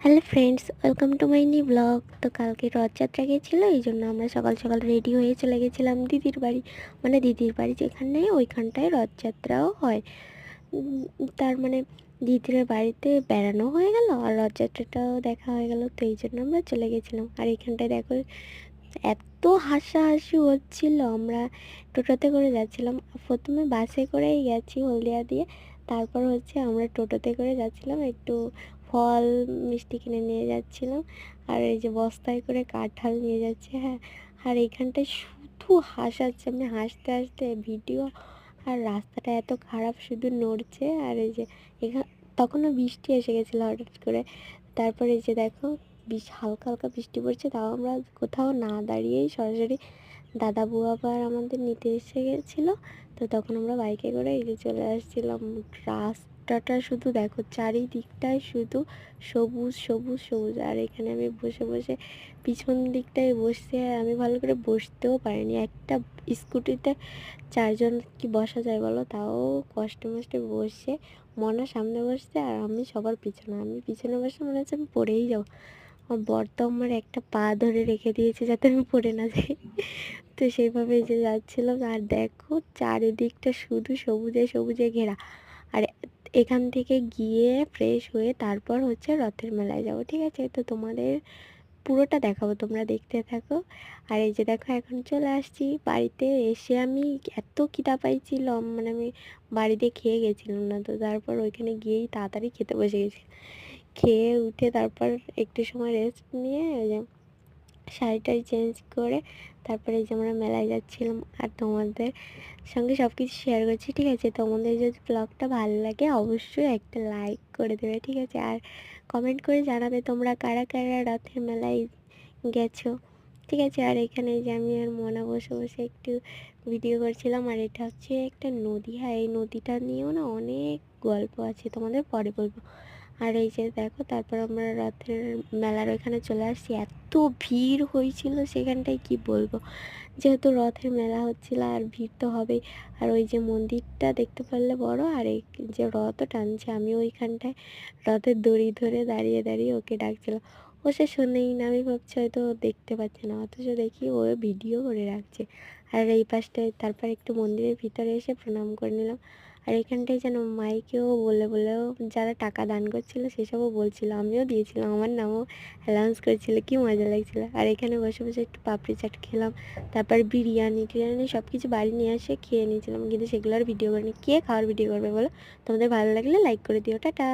Hello friends, welcome to my new blog. তো কালকে রথযাত্রা গিয়েছিলো, এই জন্য আমরা সকাল সকাল রেডি হয়ে চলে গেছিলাম দিদির বাড়ি। মানে দিদির বাড়ি যেখানে, ওইখানটায় রথযাত্রাও হয়। উম, তার মানে দিদির বাড়িতে বেড়ানো হয়ে গেল আর রথযাত্রাটাও দেখা হয়ে গেল, তো এই জন্য আমরা চলে গেছিলাম। আর এইখানটায় দেখো এত হাসাহাসি হচ্ছিল। আমরা টোটোতে করে যাচ্ছিলাম, প্রথমে বাসে করেই গেছি হলদিয়া দিয়ে, তারপর হচ্ছে আমরা টোটোতে করে যাচ্ছিলাম, একটু ফল মিষ্টি কিনে নিয়ে যাচ্ছিলাম। আর এই যে বস্তায় করে কাঁঠাল নিয়ে যাচ্ছে, হ্যাঁ। আর এইখানটায় শুধু হাসাচ্ছে, আমি হাসতে হাসতে ভিডিও। আর রাস্তাটা এত খারাপ, শুধু নড়ছে। আর এই যে এখান তখনও বৃষ্টি এসে গেছিলো হঠাৎ করে। তারপরে এই যে দেখো, হালকা হালকা বৃষ্টি পড়ছে, তাও আমরা কোথাও না দাঁড়িয়েই সরাসরি দাদা বুয়া আবার আমাদের নিতে এসে গেছিলো। তো তখন আমরা বাইকে করে এই যে চলে আসছিলাম। রাস্তাটা শুধু দেখো, চারিদিকটায় শুধু সবুজ সবুজ সবুজ। আর এখানে আমি বসে বসে পিছন দিকটায় বসতে, আমি ভালো করে বসতেও পারিনি। একটা স্কুটিতে চারজন কি বসা যায় বলো, তাও কষ্টে মষ্টে বসে। মনা সামনে বসছে আর আমি সবার পিছনে, আমি পিছনে বসে মনে হচ্ছে আমি পড়েই যাবো। আমার বর তো আমার একটা পা ধরে রেখে দিয়েছে যাতে আমি পড়ে না যাই। তো সেইভাবে যে যাচ্ছিলাম, আর দেখো চারিদিকটা শুধু সবুজে সবুজে ঘেরা। আর এখান থেকে গিয়ে ফ্রেশ হয়ে তারপর হচ্ছে রথের মেলায় যাবো, ঠিক আছে? তো তোমাদের পুরোটা দেখাবো, তোমরা দেখতে থাকো। আর এই যে দেখো, এখন চলে আসছি বাড়িতে। এসে আমি এত খিদা পাইছিলাম, মানে আমি বাড়িতে খেয়ে গেছিলাম না, তো তারপর ওইখানে গিয়েই তাড়াতাড়ি খেতে বসে গেছি। খেয়ে উঠে তারপর একটু সময় রেস্ট নিয়ে ওই যে শাড়ি টাড়ি চেঞ্জ করে তারপরে এই যে আমরা মেলায় যাচ্ছিলাম। আর তোমাদের সঙ্গে সব কিছু শেয়ার করছি, ঠিক আছে? তোমাদের যদি ব্লগটা ভালো লাগে অবশ্যই একটা লাইক করে দেবে, ঠিক আছে? আর কমেন্ট করে জানাবে তোমরা কারা কারা রথের মেলায় গেছো, ঠিক আছে? আর এখানে যে আমি আর মনা বসে বসে একটু ভিডিও করছিলাম। আর এটা হচ্ছে একটা নদী, হ্যাঁ, এই নদীটা নিয়েও না অনেক গল্প আছে, তোমাদের পরে বলবো। আর এই যে দেখো, তারপর আমরা রথের মেলার ওইখানে চলে আসছি। এত ভিড় হয়েছিল সেখানটায় কি বলবো, যেহেতু রথের মেলা হচ্ছিল আর ভিড় তো হবেই। আর ওই যে মন্দিরটা দেখতে পারলে বড়, আর এই যে রথ টানছে, আমি ওইখানটায় রথের দড়ি ধরে দাঁড়িয়ে দাঁড়িয়ে ওকে ডাকছিলাম। ও সে শোনেই না, আমি ভাবছি হয়তো ও দেখতে পাচ্ছে না, অথচ দেখি ও ভিডিও করে রাখছে। আর এই পাশটায় তারপর একটু মন্দিরের ভিতরে এসে প্রণাম করে নিলাম। আর এখানটায় যেন মাইকেও বলে বলেও যারা টাকা দান করছিল সেসবও বলছিল, আমিও দিয়েছিলাম, আমার নামও অ্যানাউন্স করেছিল, কি মজা লাগছিল। আর এখানে বসে বসে একটু পাপড়ি চাট খেলাম। তারপর বিরিয়ানি টিরিয়ানি সব কিছু বাড়ি নিয়ে এসে খেয়ে নিয়েছিলাম, কিন্তু সেগুলো আর ভিডিও করিনি। কে খাওয়ার ভিডিও করবে বলো? তোমাদের ভালো লাগলে লাইক করে দিও, টাটা।